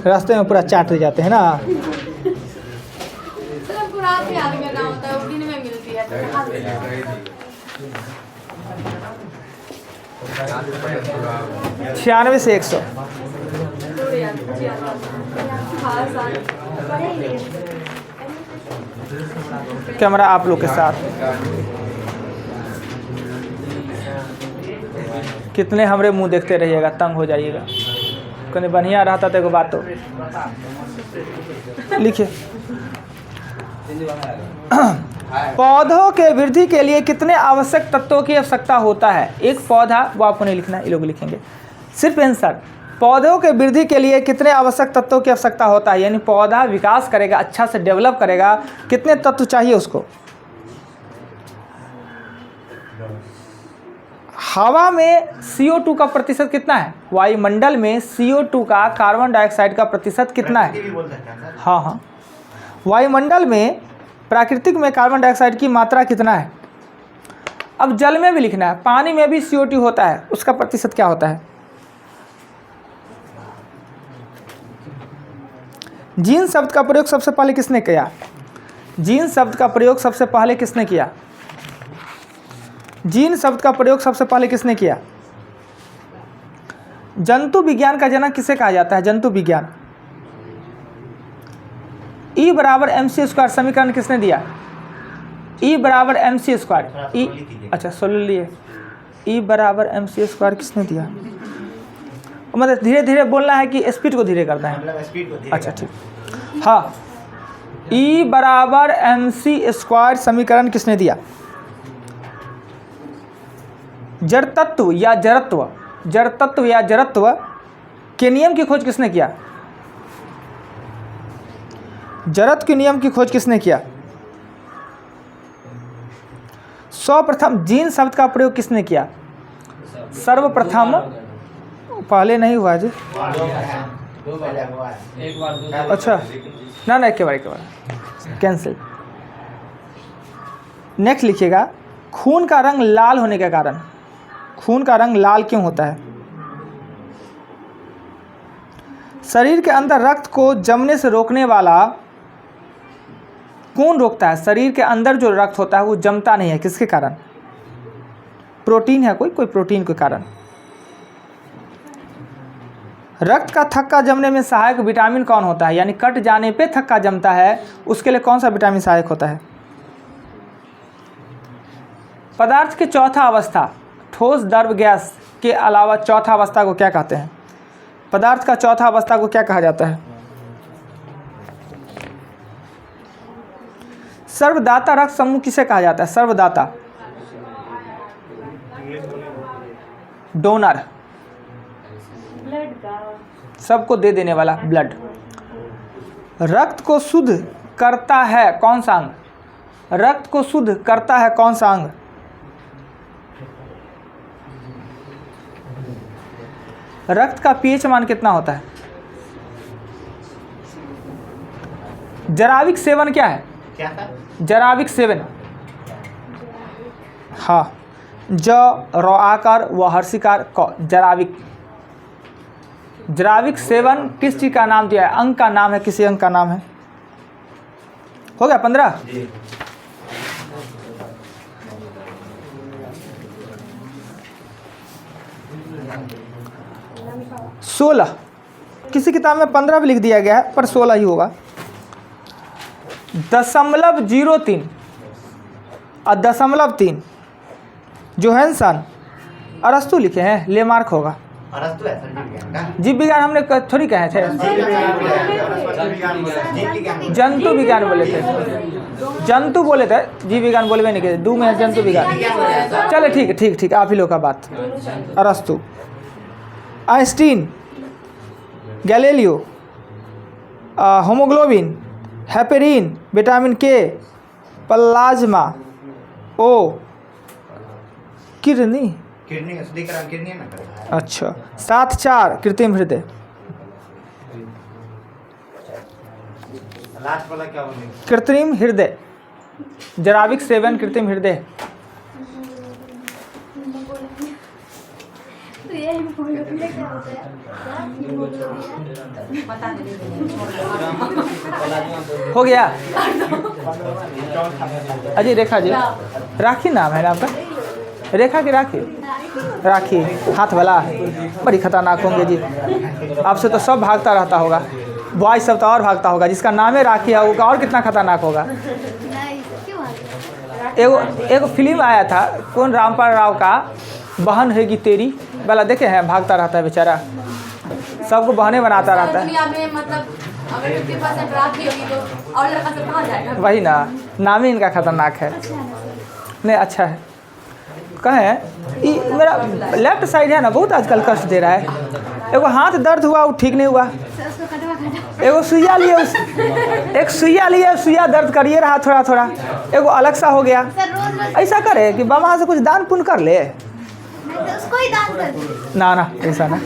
रास्ते में पूरा चाट ले जाते हैं ना।
सर हमको रात में याद करना होता है, दिन में मिलती है तो कहाँ से?
96 से 100 कैमरा आप लोग के साथ। कितने हमरे मुंह देखते रहिएगा, तंग हो जाइएगा। कहीं बढ़िया रहता तो एगो बात तो लिखिए। पौधों के वृद्धि के लिए कितने आवश्यक तत्वों की आवश्यकता होता है? एक पौधा, वो आपको नहीं लिखना, ये लोग लिखेंगे सिर्फ आंसर। पौधों के वृद्धि के लिए कितने आवश्यक तत्वों की आवश्यकता होता है? यानी पौधा विकास करेगा, अच्छा से डेवलप करेगा, कितने तत्व चाहिए उसको? हवा में CO2 का प्रतिशत कितना है? वायुमंडल में CO2 का, कार्बन डाइऑक्साइड का प्रतिशत कितना है? हाँ हाँ, वायुमंडल में, प्राकृतिक में कार्बन डाइऑक्साइड की मात्रा कितना है? अब जल में भी लिखना है, पानी में भी CO2 होता है, उसका प्रतिशत क्या होता है? जीन शब्द का प्रयोग सबसे पहले किसने किया? जीन शब्द का प्रयोग सबसे पहले किसने किया? जीन शब्द का प्रयोग सबसे पहले किसने किया? जंतु विज्ञान का जनक किसे कहा जाता है? जंतु विज्ञान। E बराबर mc² समीकरण किसने दिया? E बराबर mc²। E अच्छा सुन लिए, E बराबर mc² किसने दिया? मतलब धीरे धीरे बोलना है कि स्पीड को धीरे करना है?
मतलब स्पीड को धीरे
अच्छा ठीक, हाँ। E बराबर mc² समीकरण किसने दिया? जड़ तत्व या जड़त्व, जड़ तत्व या जड़त्व के नियम की खोज किसने किया? जड़त्व के नियम की खोज किसने किया? सर्वप्रथम जीन शब्द का प्रयोग किसने किया? सर्वप्रथम, पहले नहीं हुआ जी। अच्छा ना ना, एक के बार कैंसिल। नेक्स्ट लिखिएगा, खून का रंग लाल होने के कारण, खून का रंग लाल क्यों होता है? शरीर के अंदर रक्त को जमने से रोकने वाला कौन रोकता है? शरीर के अंदर जो रक्त होता है वो जमता नहीं है, किसके कारण? प्रोटीन है, कोई प्रोटीन के कारण। रक्त का थक्का जमने में सहायक विटामिन कौन होता है? यानी कट जाने पे थक्का जमता है, उसके लिए कौन सा विटामिन सहायक होता है? पदार्थ की चौथा अवस्था, ठोस, द्रव, गैस के अलावा चौथा अवस्था को क्या कहते हैं? पदार्थ का चौथा अवस्था को क्या कहा जाता है? सर्वदाता रक्त समूह किसे कहा जाता है? सर्वदाता, डोनर, सबको दे देने वाला, ब्लड। रक्त को शुद्ध करता है कौन सा अंग? रक्त को शुद्ध करता है कौन सा अंग? रक्त का pH मान कितना होता है? जराविक सेवन क्या है?
क्या था?
जराविक सेवन, हाँ, ज र आकार व हर्षिकार क, जराविक। जराविक सेवन किस चीज का नाम दिया है? अंग का नाम है, किसी अंग का नाम है। हो गया 15। 16, किसी किताब में 15 भी लिख दिया गया है पर 16 ही होगा। 0.03 और 0.3 जोहानसन, अरस्तु लिखे हैं, ले मार्क होगा।
अरस्तु है सर जीव विज्ञान का।
जीव विज्ञान हमने थोड़ी कहे थे, जंतु विज्ञान बोले थे, जंतु बोले थे, जीव विज्ञान बोलवे नहीं किए, 2 में है जंतु विज्ञान। चले ठीक है, ठीक ठीक, आप ही लोग का बात। अरस्तु, Einstein, Galileo, haemoglobin, heparin, vitamin के, प्लाज्मा, ओ, किडनी।
किडनी का शुद्धिकरण किडनी में करता है।
अच्छा, 7-4 कृत्रिम हृदय।
लास्ट वाला क्या बोलेंगे?
कृत्रिम हृदय, जराविक सेवन कृत्रिम हृदय।
तो ये हीमोग्लोबिन क्या होता है?
पता नहीं।
हो गया अजी, रेखा जी, राखी नाम है ना आपका? रेखा की राखी? राखी हाथ वाला, बड़ी खतरनाक होंगे जी, आपसे तो सब भागता रहता होगा, बॉय सब तो और भागता होगा, जिसका नाम है राखी है वो और कितना खतरनाक होगा।
नहीं, क्यों आ
एगो फिल्म आया था, कौन, रामपाल राव का, बहन हैगी तेरी वाला, देखे हैं? भागता रहता है बेचारा, सबको बहने बनाता रहता है।
दुनिया में मतलब अगर 50% राखी होगी तो और लड़का सब कहाँ जाएगा?
वही ना, नाम ही इनका खतरनाक है। नहीं अच्छा है, कहें ये मेरा लेफ्ट साइड है ना, बहुत आजकल कष्ट दे रहा है। एगो हाथ दर्द हुआ, वो ठीक नहीं हुआ,
सर उसको कटवा।
एगो सुइया लिए, एक सुइया लिए, सुइया दर्द करिए रहा थोड़ा थोड़ा, एगो अलग सा हो गया।
सर रोज
ऐसा करे कि बाबा से कुछ दान पुण्य कर ले।
नहीं तो उसको ही दान कर दीजिए।
ना ना, ऐसा ना,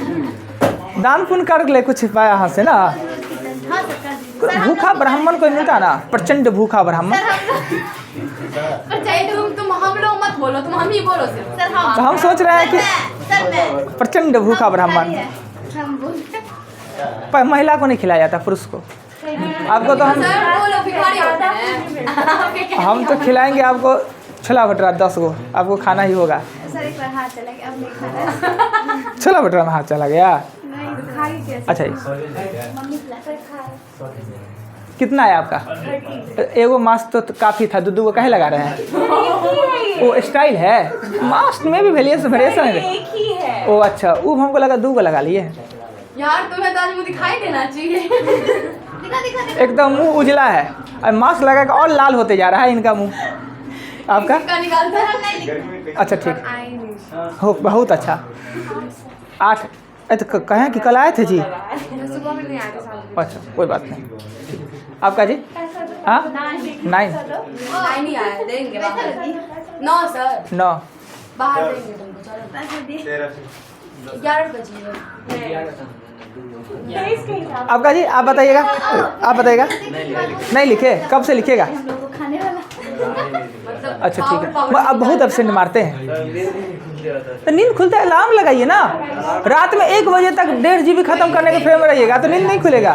दान पुण्य कर ले कुछ पाया हाथ से ना।
हाँ सर कर दीजिए। सर
भूखा ब्राह्मण कोई मिलता ना, प्रचंड भूखा ब्राह्मण।
पर चाहे तुम हम लोग मत बोलो, तुम हम ही बोलो सिर्फ।
सर हम
तो हम सोच रहे हैं कि
सर मैं
प्रचंड भूखा ब्राह्मण,
हम बोलते
पर महिला को नहीं खिलाया जाता, पुरुष को। आपको तो हम
सर वो लोग भिखारी होते हैं।
हम तो खिलाएंगे आपको छोला भटूरा 10 गो, आपको खाना ही होगा।
सर एक बार हाथ चला गया, अब नहीं खाना।
छोला भटूरा में हाथ चला गया।
नहीं तो खा ही कैसे?
अच्छा जी,
मम्मी खिलाकर खाए।
कितना है आपका? एगो मास्क तो काफ़ी था, 2 गो काहे लगा रहे हैं? वो स्टाइल है, मास्क में भी वेरिएशन है। ओ अच्छा, वो हमको लगा 2 गो लगा लिए।
यार तुम्हें तो आज मुझे दिखाई देना चाहिए।
दिखा दिखा दिखा।
एकदम मुंह उजला है, और मास्क लगा के और लाल होते जा रहा है इनका मुंह। आपका?
इसका निकालते
सर
हैं।
हम नहीं लिखे।
अच्छा ठीक हो, बहुत अच्छा। 8 तो कहें कि कल आए थे जी?
सुबह में नहीं आए थे साथ।
अच्छा कोई बात नहीं। आपका जी? हाँ 9
नहीं नहीं आया, देंगे
पैसा
बाहर।
लगी।
9 सर
9।
बाहर देंगे तुमको, चलो।
पैसा दिए।
11 बजे।
आपका जी? आप बताइएगा, आप बताइएगा। नहीं लिखे? कब से लिखेगा?
हम लोग को खाने वाला।
मतलब
अच्छा ठीक है, अब बहुत एब्सेंट मारते हैं। तो नींद खुलता है, अलार्म लगाइए ना, रात में 1 बजे तक 1.5 GB खत्म करने के फ्रेम में रहिएगा तो नींद नहीं खुलेगा।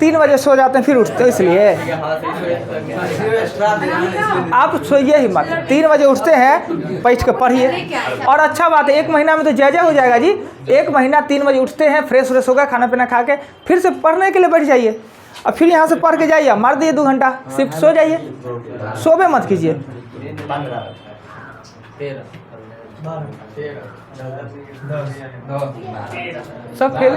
3 बजे सो जाते हैं फिर उठते हो, इसलिए आप सोइए ही मत। 3 बजे उठते हैं, बैठ के पढ़िए। और अच्छा बात है, 1 महीना में तो जय हो जाएगा जी। 1 महीना 3 बजे उठते हैं, फ्रेश व्रेश होगा, खाना पीना खा के फिर से पढ़ने के लिए बैठ जाइए, और फिर यहाँ से पढ़ के जाइए, मार दिए 2 घंटा, शिफ्ट सो जाइए, सोबे मत कीजिए। सब फेल,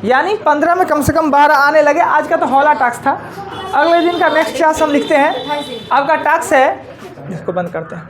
यानी 15 में कम से कम 12 आने लगे। आज का तो हौला टास्क था, अगले दिन का नेक्स्ट क्लास हम लिखते हैं। आपका टास्क है, इसको बंद करते हैं।